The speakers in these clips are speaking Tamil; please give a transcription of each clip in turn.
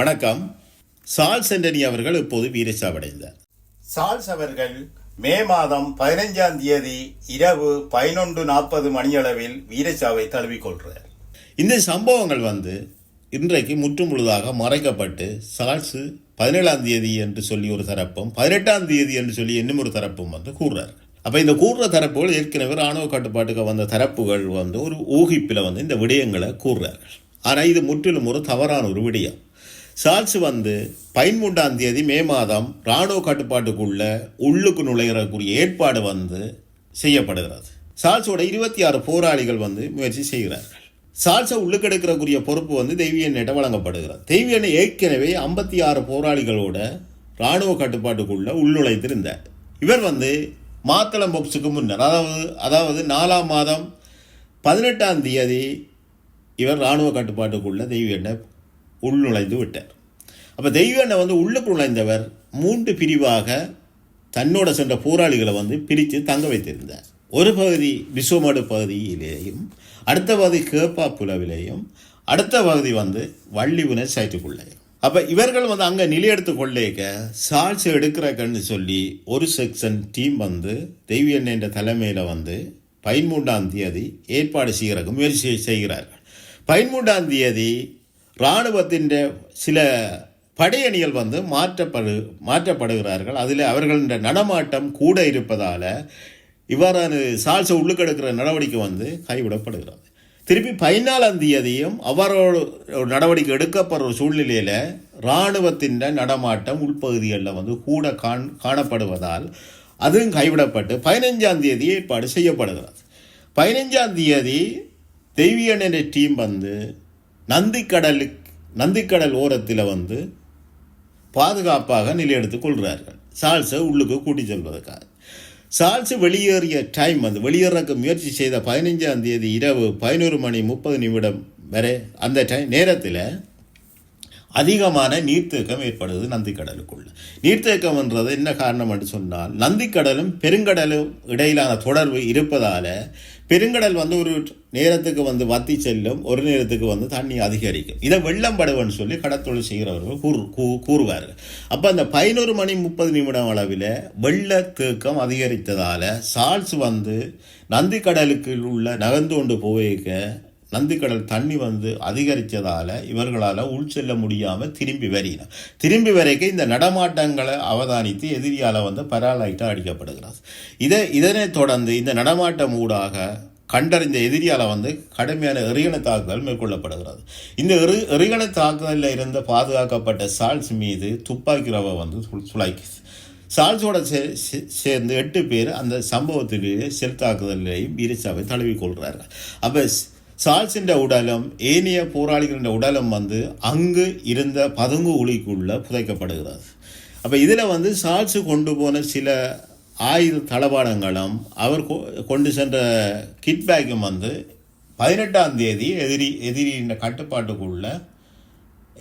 வணக்கம். சார்ல்ஸ் ஆண்டனி அவர்கள் இப்போது வீரச்சாவடைந்தார். சார்ல்ஸ் அவர்கள் மே மாதம் 15ஆம் தேதி இரவு 11:40 மணியளவில் வீரச்சாவை தழுவிக்கொள்கிறார். இந்த சம்பவங்கள் இன்றைக்கு முற்று முழுதாக மறைக்கப்பட்டு சார்ல்ஸ் 17ஆம் தேதி என்று சொல்லி ஒரு தரப்பும் 18ஆம் தேதி என்று சொல்லி இன்னும் ஒரு தரப்பும் கூறுறார். அப்போ இந்த கூறுற தரப்புகள் ஏற்கனவே ராணுவ கட்டுப்பாட்டுக்கு வந்த தரப்புகள் ஒரு ஊகிப்பில் இந்த விடயங்களை கூறுறார்கள். ஆனால் இது முற்றிலும் ஒரு தவறான ஒரு விடயம். சார்ல்ஸ் 13ஆம் தேதி மே மாதம் இராணுவ கட்டுப்பாட்டுக்குள்ள உள்ளுக்கு நுழைகிறக்கூடிய ஏற்பாடு செய்யப்படுகிறது. சார்ல்ஸோட 26 போராளிகள் முயற்சி செய்கிறார்கள். சார்ல்ஸை உள்ளுக்கு எடுக்கிறக்கூடிய பொறுப்பு தெய்வியன்னிட்ட வழங்கப்படுகிறது. தெய்வியன் ஏற்கனவே 56 போராளிகளோட இராணுவ கட்டுப்பாட்டுக்குள்ள உள்நுழைத்திருந்தார். இவர் மாத்தளம் பாக்ஸுக்கு முன்னர் அதாவது 4ஆம் மாதம் 18ஆம் தேதி இவர் இராணுவ கட்டுப்பாட்டுக்குள்ள தெய்வியன்னை உள்நுழைந்து விட்டார். அப்போ தெய்வண்ணை உள்ளுக்கு நுழைந்தவர் 3 பிரிவாக தன்னோட சென்ற போராளிகளை பிரித்து தங்க வைத்திருந்தார். ஒரு பகுதி விஸ்வமடு பகுதியிலேயும், அடுத்த பகுதி கேப்பா புலவிலேயும், அடுத்த பகுதி வள்ளிவுன சைட்டுக்குள்ளேயும். அப்போ இவர்கள் அங்கே நிலையெடுத்து கொள்ளேக்க சார்ல்ஸ் எடுக்கிறக்கன்னு சொல்லி ஒரு செக்ஷன் டீம் தெய்வியண்ண என்ற தலைமையில் 13ஆம் தேதி ஏற்பாடு செய்கிறதுக்கு முயற்சி செய்கிறார்கள். 13ஆம் தேதி இராணுவத்தின் சில படையணிகள் மாற்றப்படுகிறார்கள். அதில் அவர்களின் நடமாட்டம் கூட இருப்பதால் இவ்வாறான சார்ல்ஸை உள்ளுக்கெடுக்கிற நடவடிக்கை கைவிடப்படுகிறது. திருப்பி 14ஆம் தேதியும் அவ்வாறோட நடவடிக்கை எடுக்கப்படுற சூழ்நிலையில் இராணுவத்தின் நடமாட்டம் உள்பகுதிகளில் கூட காணப்படுவதால் அதுவும் கைவிடப்பட்டு 15ஆம் தேதி ஏற்பாடு செய்யப்படுகிறது. 15ஆம் தேதி தெய்வியன் என்ற டீம் நந்திக்கடல் ஓரத்தில் பாதுகாப்பாக நிலையெடுத்துக் கொள்கிறார்கள். சார்ல்ஸை உள்ளுக்கு கூட்டி செல்வதற்காக. சார்ல்ஸ் வெளியேறிய டைம் வெளியேறக்கு முயற்சி செய்த 15ஆம் தேதி இரவு 11:30 வரை அந்த நேரத்தில் அதிகமான நீர்த்தேக்கம் ஏற்படுது நந்திக்கடலுக்குள்ள. நீர்த்தேக்கம்ன்றது என்ன காரணம் என்று சொன்னால், நந்திக்கடலும் பெருங்கடலும் இடையிலான தொடர்பு இருப்பதால் பெருங்கடல் ஒரு நேரத்துக்கு வத்தி செல்லும், ஒரு நேரத்துக்கு தண்ணி அதிகரிக்கும். இதை வெள்ளம் படுவன்னு சொல்லி கடத்தொழில் செய்கிறவர்கள் கூறுவார்கள். அப்போ அந்த 11:30 அளவில் வெள்ளத்தேக்கம் அதிகரித்ததால் சார்ல்ஸ் நந்திக்கடலுக்கு உள்ள நகர்ந்து கொண்டு போக நந்திக்கடல் தண்ணி அதிகரித்ததால் இவர்களால் உள் செல்ல முடியாமல் திரும்பி வரைக்கும் இந்த நடமாட்டங்களை அவதானித்து எதிரியால் பராலைட்டாக அடிக்கப்படுகிறது. இதனை தொடர்ந்து இந்த நடமாட்டம் ஊடாக கண்டறிந்த எதிரியால் கடுமையான எறிகணை தாக்குதல் மேற்கொள்ளப்படுகிறது. இந்த எறிகணை தாக்குதலில் இருந்த பாதுகாக்கப்பட்ட சார்ல்ஸ் மீது துப்பாக்கி ரவை சுளைக்குது. சார்ல்ஸோட சேர்ந்து 8 பேர் அந்த சம்பவத்திலேயே செல் தாக்குதலையும் வீரச்சாவை தழுவிக்கொள்கிறார்கள். அப்போ சார்ல்ஸின் உடலும் ஏனைய போராளிகளின் உடலும் அங்கு இருந்த பதுங்கு குழிக்குள்ள புதைக்கப்படுகிறது. அப்போ இதில் சார்ல்ஸ் கொண்டு போன சில ஆயுத தளபாடங்களும் அவர் கொண்டு சென்ற கிட் பேக்கும் 18ஆம் தேதி எதிரியின் கட்டுப்பாட்டுக்குள்ள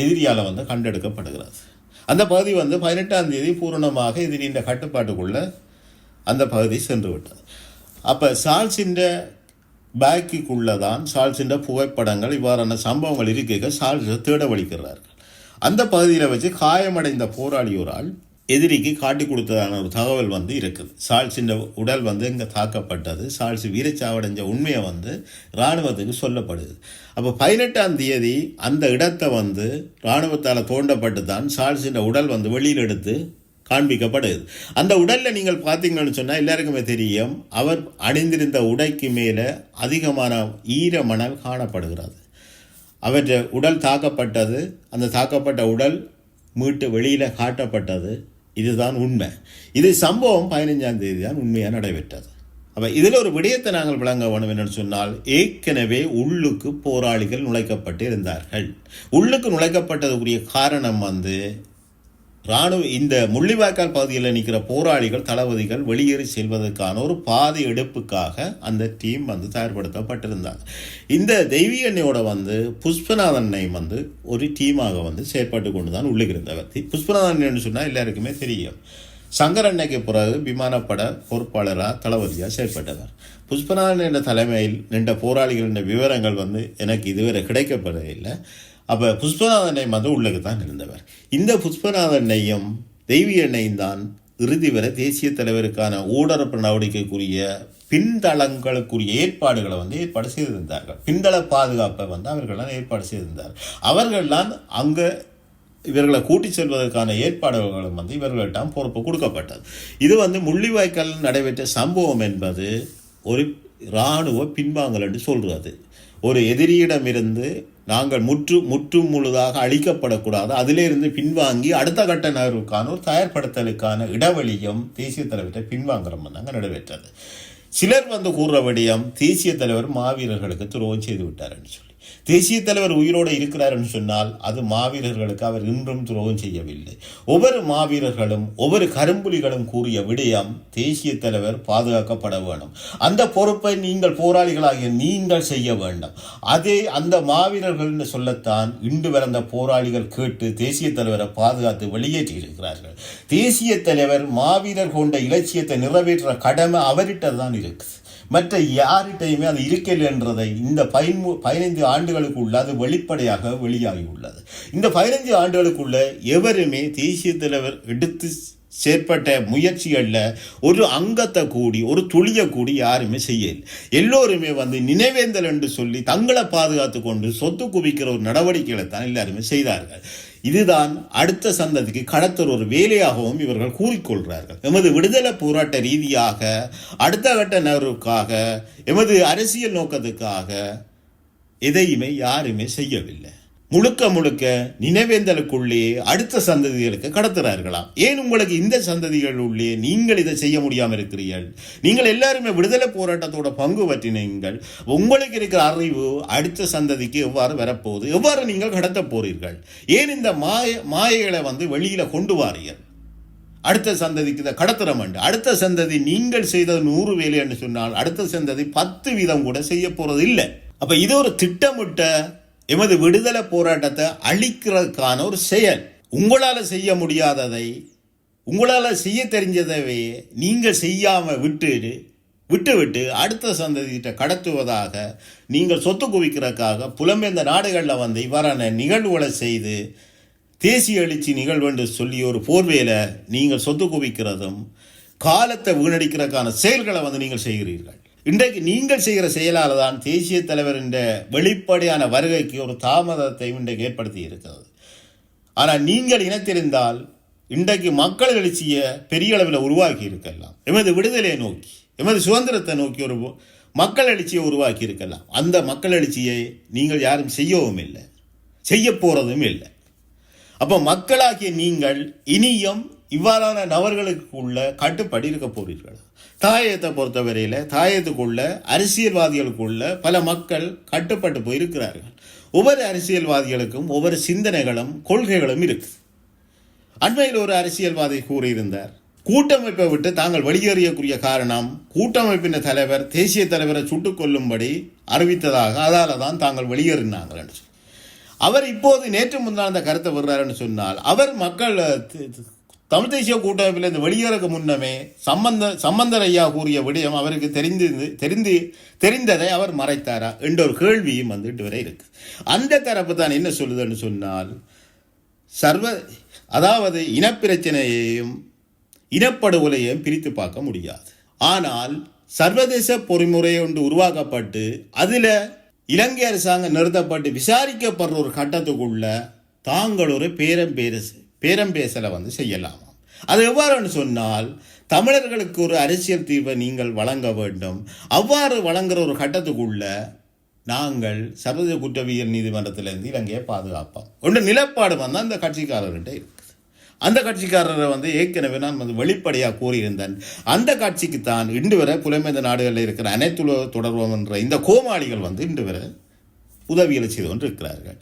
எதிரியால் கண்டெடுக்கப்படுகிறது. அந்த பகுதி 18ஆம் தேதி பூரணமாக எதிரியின் கட்டுப்பாட்டுக்குள்ள அந்த பகுதி சென்று விட்டது. அப்போ சார்ல்ஸின் பேக்குக்குள்ளதான் சார்ல்ஸின் புகைப்படங்கள் இவ்வாறான சம்பவங்கள் இருக்க சார்ல்ஸை தேடவழிக்கிறார்கள். அந்த பகுதியில் வச்சு காயமடைந்த போராளியோரால் எதிரிக்கு காட்டி கொடுத்ததான ஒரு தகவல் இருக்குது. சார்ல்ஸின் உடல் இங்கே தாக்கப்பட்டது, சார்ல்ஸ் வீரச்சாவடைஞ்ச உண்மையை இராணுவத்துக்கு சொல்லப்படுது. அப்போ 18ஆம் தேதி அந்த இடத்தை இராணுவத்தால் தோண்டப்பட்டு தான் சார்ல்ஸின் உடல் வெளியில் எடுத்து காண்பிக்கப்படுது. அந்த உடலில் நீங்கள் பார்த்தீங்கன்னு சொன்னால் எல்லாருக்குமே தெரியும், அவர் அணிந்திருந்த உடைக்கு மேலே அதிகமான ஈரமணல் காணப்படுகிறது. அவற்றை உடல் தாக்கப்பட்டது, அந்த தாக்கப்பட்ட உடல் மீட்டு வெளியில் காட்டப்பட்டது. இதுதான் உண்மை. இது சம்பவம் 15ஆம் தேதி தான் உண்மையாக நடைபெற்றது. அப்போ இதில் ஒரு விடயத்தை நாங்கள் விளங்க வேணும் என்னென்னு சொன்னால், ஏற்கனவே உள்ளுக்கு போராளிகள் நுழைக்கப்பட்டு இருந்தார்கள். உள்ளுக்கு நுழைக்கப்பட்டதுக்குரிய காரணம் இராணுவ இந்த முள்ளிவாய்க்கால் பகுதியில் நிற்கிற போராளிகள் தளபதிகள் வெளியேறி செல்வதற்கான ஒரு பாதை எடுப்புக்காக அந்த டீம் தயார்படுத்தப்பட்டிருந்தாங்க. இந்த தெய்வியண்ணையோட புஷ்பநாதனை ஒரு டீமாக செயற்பட்டு கொண்டு தான் உள்ளுக்கு இருந்தவர். புஷ்பநாதன் சொன்னால் எல்லாருக்குமே தெரியும், சங்கரண்ணைக்கு பிறகு விமானப்பட பொறுப்பாளராக தளபதியாக செயற்பட்டவர். புஷ்பநாதன் என்ற தலைமையில் நின்ற போராளிகள் என்ற விவரங்கள் எனக்கு இதுவரை கிடைக்கப்படவில்லை. அப்போ புஷ்பநாதனை வந்து உள்ளுக்கு தான் இருந்தவர். இந்த புஷ்பநாதனையும் தெய்வீகனையும் தான் இறுதி வரை தேசிய தலைவருக்கான ஊடரப்பு நடவடிக்கைக்குரிய பின்தளங்களுக்குரிய ஏற்பாடுகளை வந்து ஏற்பாடு செய்திருந்தார்கள். பின்தள பாதுகாப்பை வந்து அவர்கள்லாம் ஏற்பாடு செய்திருந்தார்கள். அவர்கள்லாம் அங்கே இவர்களை கூட்டி செல்வதற்கான ஏற்பாடுகளும் வந்து இவர்களிடம் பொறுப்பு கொடுக்கப்பட்டது. இது வந்து முள்ளிவாய்க்கால் நடைபெற்ற சம்பவம் என்பது ஒரு இராணுவ பின்வாங்கல் என்று சொல்கிறது. ஒரு எதிரியிடமிருந்து நாங்கள் முற்றும் முழுதாக அழிக்கப்படக்கூடாது, அதிலிருந்து பின்வாங்கி அடுத்த கட்ட நகர்வுக்கான ஒரு தயார்படுத்தலுக்கான இடைவெளியும் தேசிய தலைவர்கிட்ட பின்வாங்குறோம் தாங்க நடைபெற்றது. சிலர் வந்து கூறுற விடயம் தேசிய தலைவர் மாவீரர்களுக்கு துரோகம் செய்து விட்டார் என்று சொல்லி. தேசிய தலைவர் உயிரோடு இருக்கிறார் என்று சொன்னால் அது மாவீரர்களுக்கு அவர் இன்றும் துரோகம் செய்யவில்லை. ஒவ்வொரு மாவீரர்களும் ஒவ்வொரு கரும்புலிகளும் கூறிய விடயம் தேசிய தலைவர் பாதுகாக்கப்பட வேண்டும், அந்த பொறுப்பை நீங்கள் போராளிகளாகிய நீங்கள் செய்ய வேண்டும். அதே அந்த மாவீரர்கள் என்று சொல்லத்தான் இன்று வளர்ந்த போராளிகள் கேட்டு தேசிய தலைவரை பாதுகாத்து வெளியேற்றி இருக்கிறார்கள். தேசிய தலைவர் மாவீரர் கொண்ட இலட்சியத்தை நிறைவேற்ற கடமை அவர்கிட்ட தான் இருக்குது, மற்ற யார்கிட்டையுமே அது இருக்கல என்றதை இந்த 15 ஆண்டுகளுக்குள்ள அது வெளிப்படையாக வெளியாகியுள்ளது. இந்த 15 ஆண்டுகளுக்குள்ள எவருமே தேசிய தலைவர் எடுத்து செயற்பட்ட முயற்சிகளில் ஒரு அங்கத்தை கூடி ஒரு துளியை கூடி யாருமே செய்யல. எல்லோருமே வந்து நினைவேந்தல் என்று சொல்லி தங்களை பாதுகாத்து கொண்டு சொத்து குவிக்கிற ஒரு நடவடிக்கைகளை தான் எல்லாருமே செய்தார்கள். இதுதான் அடுத்த சந்ததிக்கு கடத்தல் ஒரு வேலையாகவும் இவர்கள் கூறிக்கொள்கிறார்கள். எமது விடுதலை போராட்ட ரீதியாக அடுத்த கட்ட நகர்வுக்காக எமது அரசியல் நோக்கத்துக்காக எதையுமே யாருமே செய்யவில்லை. முழுக்க நினைவேந்தலுக்குள்ளே அடுத்த சந்ததிகளுக்கு கடத்துறார்களாம். ஏன் உங்களுக்கு இந்த சந்ததிகளுள்ளே நீங்கள் இதை செய்ய முடியாமல் இருக்கிறீர்கள்? நீங்கள் எல்லாருமே விடுதலை போராட்டத்தோட பங்கு பற்றினீங்கள். உங்களுக்கு இருக்கிற அறிவு அடுத்த சந்ததிக்கு எவ்வாறு வரப்போகுது, எவ்வாறு நீங்கள் கடத்த போறீர்கள்? ஏன் இந்த மாயைகளை வந்து வெளியில கொண்டு வாரீர்கள்? அடுத்த சந்ததிக்கு இதை கடத்துறோம். அடுத்த சந்ததி நீங்கள் செய்த 100 வேலை என்று சொன்னால் அடுத்த சந்ததி 10 வீதம் கூட செய்ய போறது இல்லை. அப்ப இது ஒரு திட்டமிட்ட எமது விடுதலை போராட்டத்தை அழிக்கிறதுக்கான ஒரு செயல். உங்களால் செய்ய முடியாததை, உங்களால் செய்ய தெரிஞ்சதவே நீங்கள் செய்யாமல் விட்டு அடுத்த சந்ததிகிட்ட கடத்துவதாக நீங்கள் சொத்து குவிக்கிறதுக்காக புலம்பெயர்ந்த நாடுகளில் வந்து இவ்வாறான நிகழ்வுகளை செய்து தேசிய எழுச்சி நிகழ்வு என்று சொல்லி ஒரு போர்வையில் நீங்கள் சொத்து குவிக்கிறதும் காலத்தை வீணடிக்கிறதுக்கான செயல்களை வந்து நீங்கள் செய்கிறீர்கள். இன்றைக்கு நீங்கள் செய்கிற செயலால் தான் தேசிய தலைவரின் வெளிப்படையான வருகைக்கு ஒரு தாமதத்தை இன்றைக்கு ஏற்படுத்தி இருக்கிறது. ஆனால் நீங்கள் இனத்திருந்தால் இன்றைக்கு மக்கள் எழுச்சியை பெரிய அளவில் உருவாக்கி இருக்கலாம். எமது விடுதலையை நோக்கி, எமது சுதந்திரத்தை நோக்கி ஒரு மக்கள் எழுச்சியை உருவாக்கி இருக்கலாம். அந்த மக்கள் எழுச்சியை நீங்கள் யாரும் செய்யவும் இல்லை, செய்ய போறதும் இல்லை. அப்போ மக்களாகிய நீங்கள் இனியும் இவ்வாறான நபர்களுக்குள்ள கட்டுப்பாடு இருக்க போறீர்கள். தாயத்தை பொறுத்தவரையில் தாயத்துக்குள்ள அரசியல்வாதிகளுக்குள்ள பல மக்கள் கட்டுப்பட்டு போயிருக்கிறார்கள். ஒவ்வொரு அரசியல்வாதிகளுக்கும் ஒவ்வொரு சிந்தனைகளும் கொள்கைகளும் இருக்கு. அண்மையில் ஒரு அரசியல்வாதி கூறியிருந்தார், கூட்டமைப்பை விட்டு தாங்கள் வெளியேறியக்கூடிய காரணம் கூட்டமைப்பின் தலைவர் தேசிய தலைவரை சுட்டுக் கொல்லும்படி அறிவித்ததாக, அதால தான் தாங்கள் வெளியேறினார்கள் என்று. அவர் இப்போது நேற்று முன்னால் அந்த கருத்தை விடுறாருன்னு சொன்னால் அவர் மக்கள் தமிழ் தேசிய கூட்டமைப்பில் இந்த வெளியேறக்கு முன்னமே சம்பந்தர் ஐயா கூறிய விடயம் அவருக்கு தெரிந்ததை அவர் மறைத்தாரா என்ற ஒரு கேள்வியும் வந்துட்டு வரை இருக்கு. அந்த தரப்பு தான் என்ன சொல்லுதுன்னு சொன்னால், அதாவது இனப்பிரச்சனையையும் இனப்படுகொலையையும் பிரித்து பார்க்க முடியாது. ஆனால் சர்வதேச பொறிமுறை ஒன்று உருவாக்கப்பட்டு அதில் இலங்கை அரசாங்கம் நிறுத்தப்பட்டு விசாரிக்கப்படுற ஒரு கட்டத்துக்குள்ள தாங்கள் ஒரு பேரம் பேசலை வந்து செய்யலாமா? அது எவ்வாறுன்னு சொன்னால், தமிழர்களுக்கு ஒரு அரசியல் தீர்வை நீங்கள் வழங்க வேண்டும். அவ்வாறு வழங்குற ஒரு கட்டத்துக்குள்ள நாங்கள் சர்வதேச குற்றவியல் நீதிமன்றத்திலிருந்து இலங்கையை பாதுகாப்போம் ஒன்று நிலப்பாடு வந்து அந்த கட்சிக்காரர்கிட்ட இருக்குது. அந்த கட்சிக்காரரை வந்து ஏற்கனவே நான் வந்து வெளிப்படையாக கூறியிருந்தேன். அந்த கட்சிக்கு தான் இன்று வரை புலம்பெயர்ந்த நாடுகளில் இருக்கிற அனைத்து தொடர்பும் என்ற இந்த கோமாளிகள் வந்து இன்று வரை உதவிகளை செய்து கொண்டு இருக்கிறார்கள்.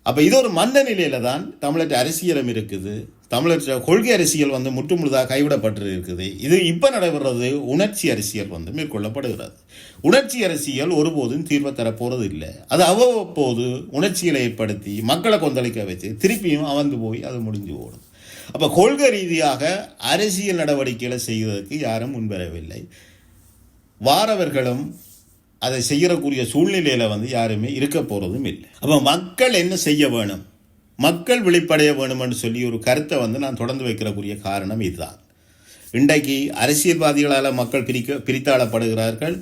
அப்போ இது ஒரு மந்த நிலையில் தான் தமிழர் அரசியலும் இருக்குது. தமிழர் கொள்கை அரசியல் வந்து முற்றுமுழுதாக கைவிடப்பட்டு இருக்குது. இது இப்போ நடைபெறுறது உணர்ச்சி அரசியல் வந்து மேற்கொள்ளப்படுகிறது. உணர்ச்சி அரசியல் ஒருபோதும் தீர்வை தரப்போகிறது இல்லை. அது அவ்வப்போது உணர்ச்சிகளை ஏற்படுத்தி மக்களை கொந்தளிக்க வச்சு திருப்பியும் அவந்து போய் அது முடிஞ்சு ஓடும். அப்போ கொள்கை ரீதியாக அரசியல் நடவடிக்கைகளை செய்வதற்கு யாரும் முன்வரவில்லை. வாரவர்களும் அதை செய்யக்கூடிய சூழ்நிலையில் வந்து யாருமே இருக்க போகிறதும் இல்லை. அப்போ மக்கள் என்ன செய்ய வேணும், மக்கள் விழிப்படைய வேணும்னு சொல்லி ஒரு கருத்தை வந்து நான் தொடர்ந்து வைக்கிறக்கூடிய காரணம் இதுதான். இன்றைக்கு அரசியல்வாதிகளால் மக்கள் பிரித்தாளப்படுகிறார்கள்.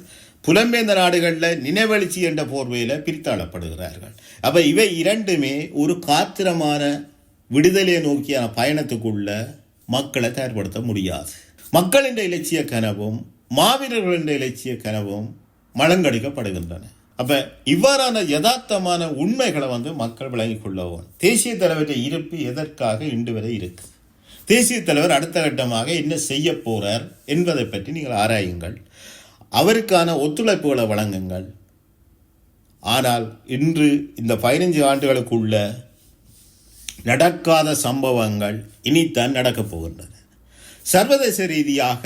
புலம்பெயர்ந்த நாடுகளில் நினைவெழுச்சி என்ற போர்வையில் பிரித்தாளப்படுகிறார்கள். அப்போ இவை இரண்டுமே ஒரு காத்திரமான விடுதலையை நோக்கியான பயணத்துக்குள்ள மக்களை தயார்படுத்த முடியாது. மக்களின் இலட்சிய கனவும் மாவீரர்களின் இலட்சிய கனவும் மலங்கடிக்கப்படுகின்றன. அப்போ இவ்வாறான யதார்த்தமான உண்மைகளை வந்து மக்கள் விளங்கிக் கொள்ளவும் தேசிய தலைவருடைய இருப்பு எதற்காக இன்று வரை இருக்கு, தேசிய தலைவர் அடுத்த கட்டமாக என்ன செய்ய போறார் என்பதை பற்றி நீங்கள் ஆராயுங்கள், அவருக்கான ஒத்துழைப்புகளை வழங்குங்கள். ஆனால் இன்று இந்த 15 ஆண்டுகளுக்குள்ள நடக்காத சம்பவங்கள் இனித்தான் நடக்கப் போகின்றன. சர்வதேச ரீதியாக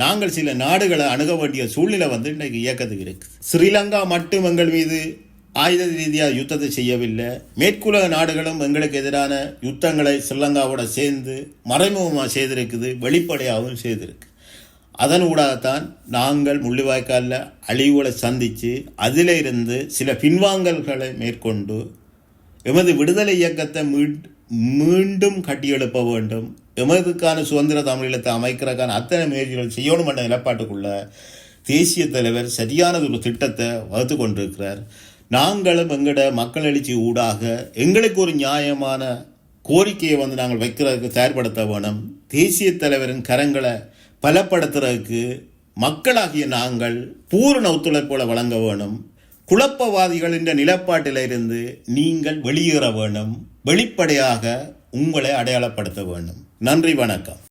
நாங்கள் சில நாடுகளை அணுக வேண்டிய சூழ்நிலை வந்து இன்றைக்கு இயக்கத்துக்கு இருக்கு. ஸ்ரீலங்கா மட்டும் எங்கள் மீது ஆயுத ரீதியாக யுத்தத்தை செய்யவில்லை. மேற்குலக நாடுகளும் எங்களுக்கு எதிரான யுத்தங்களை ஸ்ரீலங்காவோட சேர்ந்து மறைமுகமாக செய்திருக்குது, வெளிப்படையாகவும் செய்திருக்கு. அதன் ஊடாகத்தான் நாங்கள் முள்ளிவாய்க்காலில் அழிவுகளை சந்தித்து அதில் இருந்து சில பின்வாங்கல்களை மேற்கொண்டு எமது விடுதலை இயக்கத்தை மீண்டும் கட்டியெழுப்ப வேண்டும், எமதுக்கான சுதந்திர தமிழீழத்தை அமைக்கிறதுக்கான அத்தனை முயற்சிகள் செய்யணும் என்ற நிலப்பாட்டுக்குள்ள தேசிய தலைவர் சரியானது ஒரு திட்டத்தை வகுத்து கொண்டிருக்கிறார். நாங்களும் எங்களோட மக்கள் எழுச்சி ஊடாக எங்களுக்கு ஒரு நியாயமான கோரிக்கையை வந்து நாங்கள் வைக்கிறதுக்கு தயார்படுத்த வேணும். தேசிய தலைவரின் கரங்களை பலப்படுத்துறதுக்கு மக்களாகிய நாங்கள் பூரண ஒத்துழைப்போல வழங்க வேணும். குழப்பவாதிகள் என்ற நிலப்பாட்டிலிருந்து நீங்கள் வெளியேற வேண்டும், வெளிப்படையாக உங்களை அடையாளப்படுத்த வேண்டும். நன்றி, வணக்கம்.